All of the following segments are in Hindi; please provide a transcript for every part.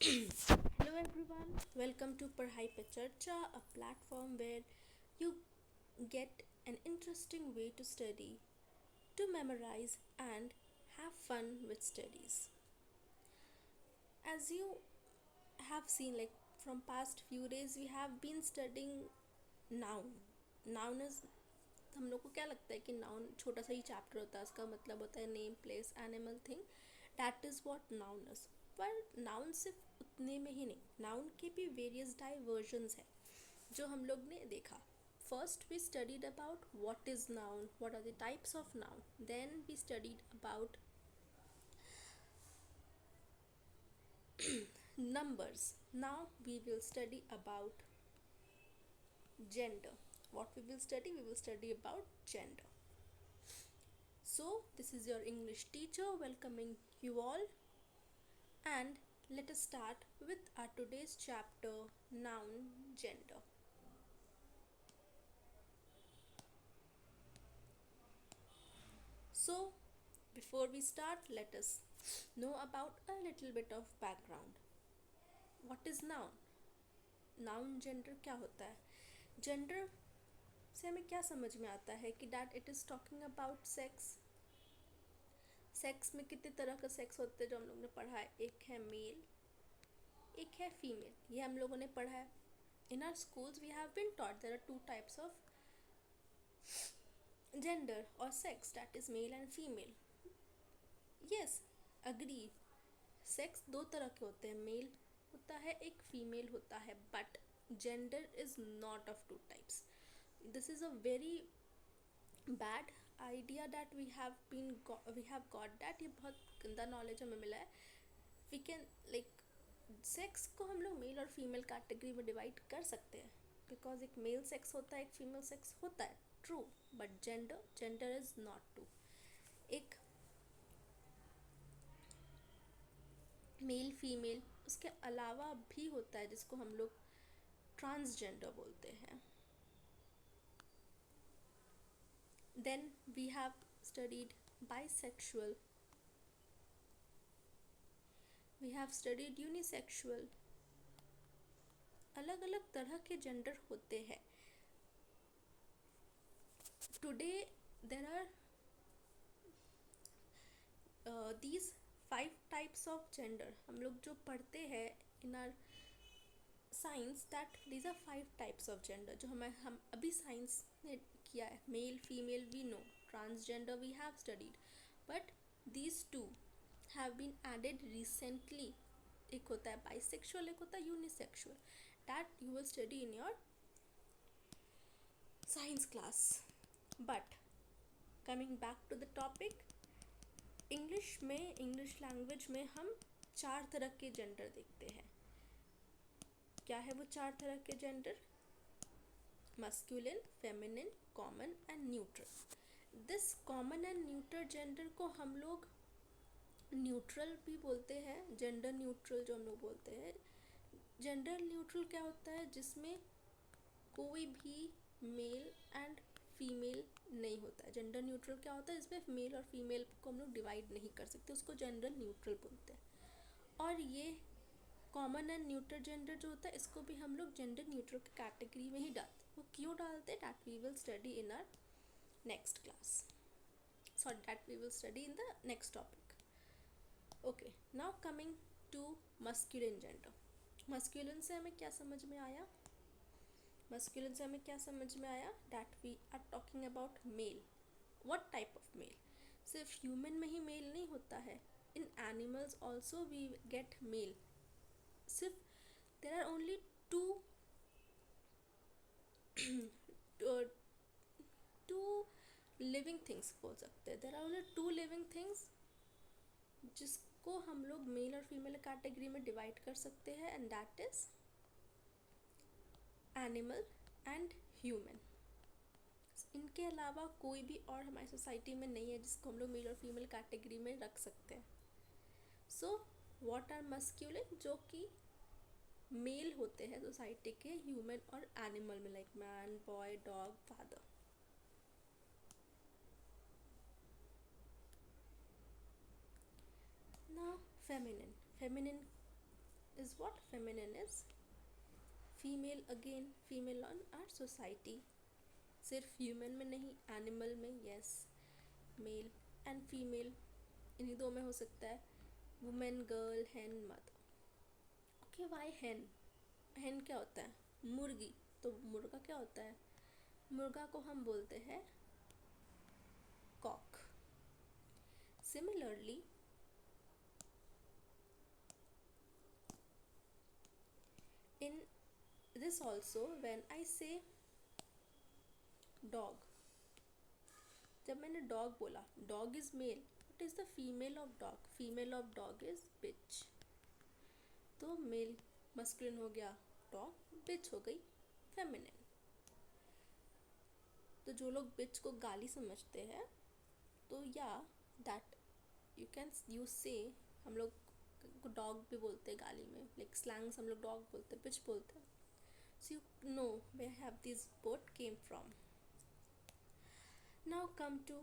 Hello everyone, welcome to Padhai Pe Charcha, a platform where you get an interesting way to study, to memorize, and have fun with studies. As you have seen, like from past few days, we have been studying noun. Noun is हम लोग को क्या लगता है कि नाउन छोटा सा ही चैप्टर होता है, उसका मतलब होता है name place animal thing, that is what noun is. पर नाउन सिर्फ उतने में ही नहीं, नाउन के भी वेरियस डाइवर्जन्स हैं जो हम लोग ने देखा। First we studied about what is noun, what are the types of noun, then we studied about numbers. Now we will study about gender. What we will study? We will study about gender. So, this is your English teacher welcoming you all, and let us start with our today's chapter, noun gender. So, before we start, let us know about a little bit of background. What is noun? Noun gender क्या होता है? Gender से हमें क्या समझ में आता है कि that it is talking about sex. Sex में कितने तरह का सेक्स होते हैं जो हम लोगों ने पढ़ा है, एक है मेल, एक है फीमेल, ये हम लोगों ने पढ़ा है। In our schools we have been taught there are two types of gender और sex, that is male and female. Yes, agree, sex दो तरह के होते हैं, मेल होता है एक, फीमेल होता है, but gender is not of two types. This is a very bad idea that we have got that, ये बहुत गंदा नॉलेज हमें मिला है। वी कैन लाइक सेक्स को हम लोग मेल और फीमेल कैटेगरी में डिवाइड कर सकते हैं, बिकॉज एक मेल सेक्स होता है, एक फीमेल सेक्स होता है, true, but gender is not true. एक मेल फीमेल उसके अलावा भी होता है जिसको हम लोग ट्रांसजेंडर बोलते हैं। Then we have studied bisexual, we have studied unisexual. अलग अलग तरह के जेंडर होते हैं। Today there are these 5 types of gender हम लोग जो पढ़ते हैं in our science, that these are 5 types of gender जो हम अभी साइंस ने किया है। Male female we know, transgender we have studied, but these two have been added recently. एक होता है बाइसेक्सुअल, एक होता है unisexual, that you will study in your science class. But coming back to the topic, English में, इंग्लिश लैंग्वेज में हम 4 तरह के जेंडर देखते हैं। क्या है वो 4 तरह के gender? Masculine, feminine, common and neutral. This common and neutral gender को हम लोग न्यूट्रल भी बोलते हैं, जेंडर न्यूट्रल जो हम लोग बोलते हैं। जेंडर न्यूट्रल क्या होता है? जिसमें कोई भी मेल एंड फीमेल नहीं होता है। जेंडर न्यूट्रल क्या होता है? इसमें मेल और फीमेल को हम लोग डिवाइड नहीं कर सकते, उसको जेंडर न्यूट्रल बोलते हैं। और ये कॉमन एंड न्यूट्रल जेंडर जो होता है, इसको भी हम लोग जेंडर न्यूट्रल की कैटेगरी में ही डालते हैं। वो क्यों डालते हैं? That we will study in our next class, sorry, that we will study in the next topic. Okay, now coming to masculine gender. Masculine से हमें क्या समझ में आया? मस्कुलिन से हमें क्या समझ में आया? That we are talking about male. What type of male? सिर्फ ह्यूमन में ही मेल नहीं होता है, in animals also we get male. सिर्फ there are only two living things बोल सकते हैं। There are only 2 living things जिसको हम लोग मेल और फीमेल कैटेगरी में डिवाइड कर सकते हैं, and that is animal and human. इनके अलावा कोई भी और हमारी सोसाइटी में नहीं है जिसको हम लोग मेल और फीमेल कैटेगरी में रख सकते हैं। So what are masculine? जो कि मेल होते हैं सोसाइटी के, ह्यूमन और एनिमल में, like man, boy, dog, father. Now feminine. Feminine is what feminine is. Female again, female on our society, सिर्फ ह्यूमन में नहीं, एनिमल में यस, मेल एंड फीमेल इन्हीं दो में हो सकता है, वुमेन, गर्ल, हैन, मदर. ओके, वाई हैन? हैन क्या होता है? मुर्गी. तो मुर्गा क्या होता है? मुर्गा को हम बोलते हैं cock. Similarly in this also, when I say dog, जब मैंने डॉग बोला, dog is male, what is the female of dog? Female of dog is bitch. तो मेल मस्कुलिन हो गया डॉग, बिच हो गई फेमिनिन. तो जो लोग बिच को गाली समझते हैं, तो या दैट यू कैन यू से, हम लोग को डॉग भी बोलते हैं गाली में, लाइक स्लैंग्स हम लोग डॉग बोलते हैं, बिच बोलते हैं. So you know where have these both came from. Now come to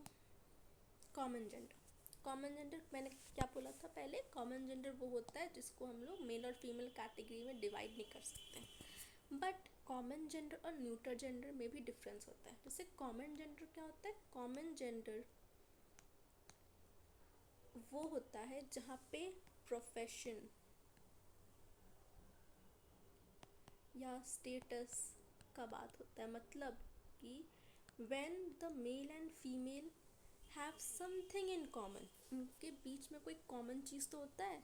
common gender. Common gender मैंने क्या बोला था पहले? कॉमन जेंडर वो होता है जिसको हम लोग मेल और फीमेल कैटेगरी में डिवाइड नहीं कर सकते. बट कॉमन जेंडर और न्यूटर जेंडर में भी डिफरेंस होता है. जैसे कॉमन जेंडर क्या होता है? कॉमन जेंडर वो होता है जहाँ पे प्रोफेशन या स्टेटस का बात होता है. मतलब कि when the male and female have something in common, उनके बीच में कोई कॉमन चीज़ तो होता है,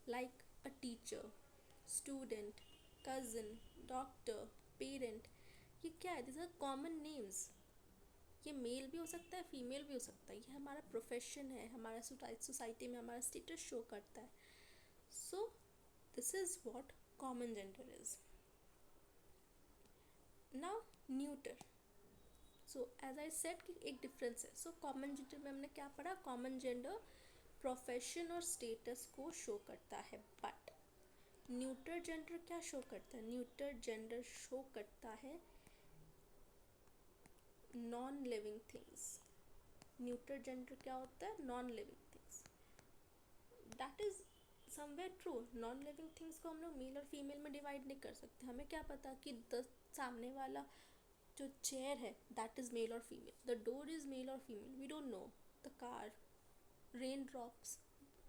like a teacher, student, cousin, doctor, parent. ये क्या है? This are common names. ये मेल भी हो सकता है, फीमेल भी हो सकता है. ये हमारा प्रोफेशन है, हमारा सोसाइटी में हमारा स्टेटस शो करता है. So this is what common gender is. Now neuter. So as I said कि एक डिफरेंस है. सो कॉमन जेंडर में हमने क्या पढ़ा? कॉमन जेंडर प्रोफेशन और स्टेटस को शो करता है. बट न्यूटर जेंडर क्या शो करता है? न्यूटर जेंडर शो करता है non living things. Neuter gender क्या होता है? Non living things. That is somewhere true. Non living things को हम लोग मेल और फीमेल में डिवाइड नहीं कर सकते. हमें क्या पता कि सामने वाला जो चेयर है दैट इज़ मेल और female, the door is male और female, we don't know. The car, rain drops,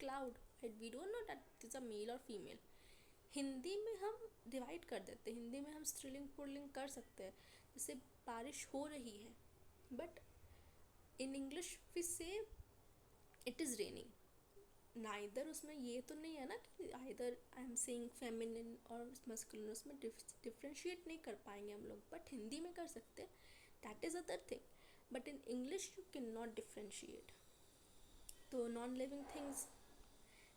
cloud, we don't know that this are male और फीमेल. हिंदी में हम डिवाइड कर देते हैं. हिंदी में हम स्त्रीलिंग पुल्लिंग कर सकते हैं. जैसे बारिश हो रही है, बट इन इंग्लिश वी से इट इज़ रेनिंग. नाइदर उसमें ये तो नहीं है ना कि either I am saying feminine और मस्कुलिन, उसमें डिफ्रेंशिएट नहीं कर पाएंगे हम लोग. बट हिंदी में कर सकते हैं, that is other thing. But in English you can not differentiate. तो non living things,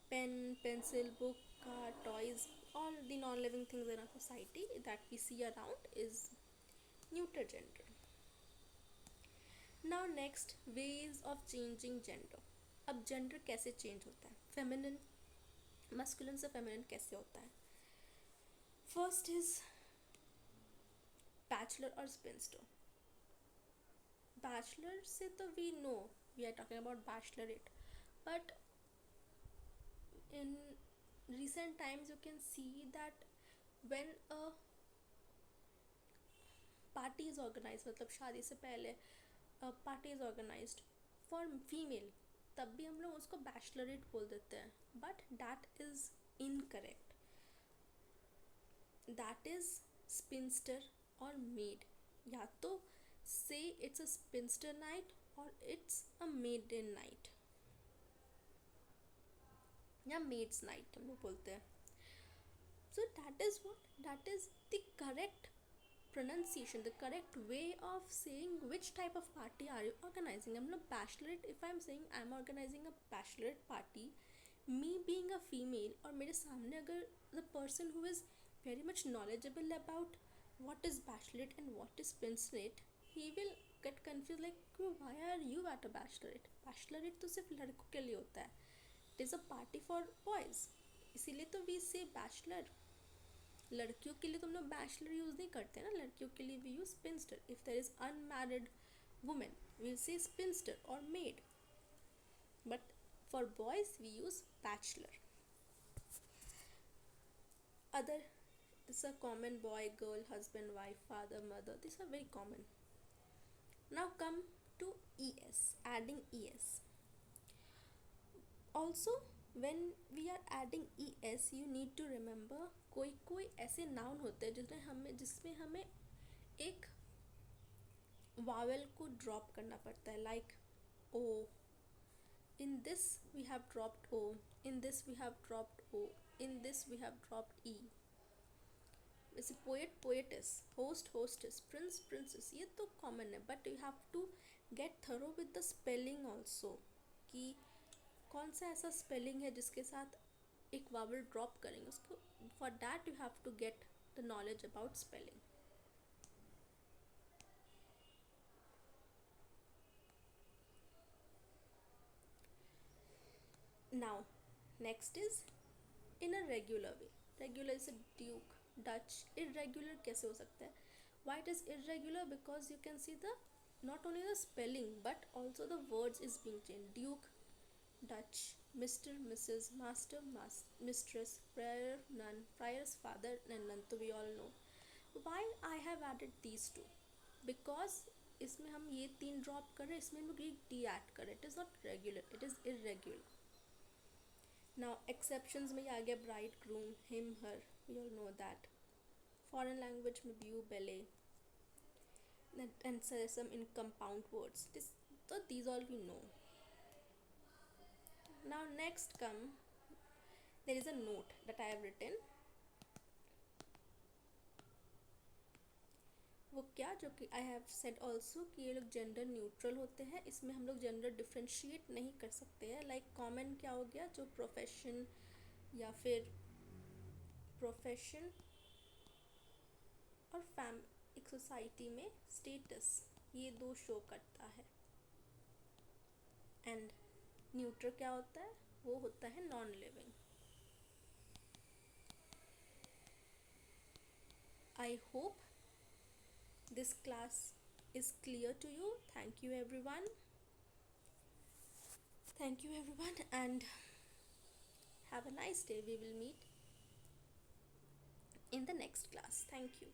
pen, pencil, book, car, toys, all the non-living things in our society that we see around is neuter gender. Now next, ways of changing gender. अब जेंडर कैसे चेंज होता है? फेमिनिन, मस्कुलिन से फेमिनिन कैसे होता है? फर्स्ट इज बैचलर और स्पिंस्टर. बैचलर से तो we know we are talking about bachelorette, but in recent times you can see that when a party is organized, मतलब शादी से पहले party is organised for female, तब भी हम लोग उसको बैचलरेट बोल देते हैं. But that is incorrect. That is spinster और मेड. या तो say it's a spinster night और इट्स अ मेडन नाइट या मेड्स नाइट हम लोग बोलते हैं. So that is what, that is the correct pronunciation, the correct way of saying which type of party are you organizing. हम लोग bachelorette, if I'm saying I'm organizing a bachelorette party, me being a female और मेरे सामने अगर the person who is very much knowledgeable about what is bachelorette and what is spinsterette, he will get confused like why are you at a bachelorette. bachelorette तो सिर्फ लड़कों के लिए होता है, it is a party for boys, इसीलिए तो we say bachelor. लड़कियों के लिए तो हम लोग बैचलर यूज़ नहीं करते ना. लड़कियों के लिए we use spinster. If there is unmarried women we say spinster और maid. But for boys we use bachelor. Other, this are common: boy, girl, husband, wife, father, mother. These are very common. Now come to es, adding es. Also, when we are adding es, you need to remember कोई कोई ऐसे नाउन होते हैं जिसमें हमें एक वावल को ड्रॉप करना पड़ता है, like oh. In this we have dropped o, in this we have dropped o, in this we have dropped e. जैसे poet poetess, host hostess, prince princess, ये तो कॉमन है, but you have to get through with the spelling also, कि कौन सा ऐसा स्पेलिंग है जिसके साथ एक वावल ड्रॉप करेंगे उसको. For that you have to get the knowledge about spelling. Now, next is in a regular way. Regular is a duke, Dutch. Irregular कैसे हो सकता है? Why it is irregular? Because you can see the not only the spelling but also the words is being changed. Duke, Dutch, Mr, Mrs, Master, Mistress, Prior, Nun, Prior's father and nun. तो we all know. Why I have added these two? Because इसमें हम ये तीन ड्रॉप कर रहे हैं, इसमें हम लोग एक डी ऐड कर रहे हैं. It is not regular, it is irregular. Now exceptions में आ गया bride, groom, him, her. We all know that. Foreign language में beau, ballet, and some in compound words. So these all we know. Now next come, there is a note that I have written. वो क्या, जो कि आई हैव सेड ऑल्सो कि ये लोग जेंडर न्यूट्रल होते हैं. इसमें हम लोग जेंडर डिफ्रेंशिएट नहीं कर सकते हैं. लाइक कॉमन क्या हो गया, जो प्रोफेशन या फिर प्रोफेशन और एक सोसाइटी में स्टेटस, ये दो शो करता है. एंड न्यूट्रल क्या होता है, वो होता है non living. I hope this class is clear to you. Thank you everyone. Thank you everyone and have a nice day. We will meet in the next class. Thank you.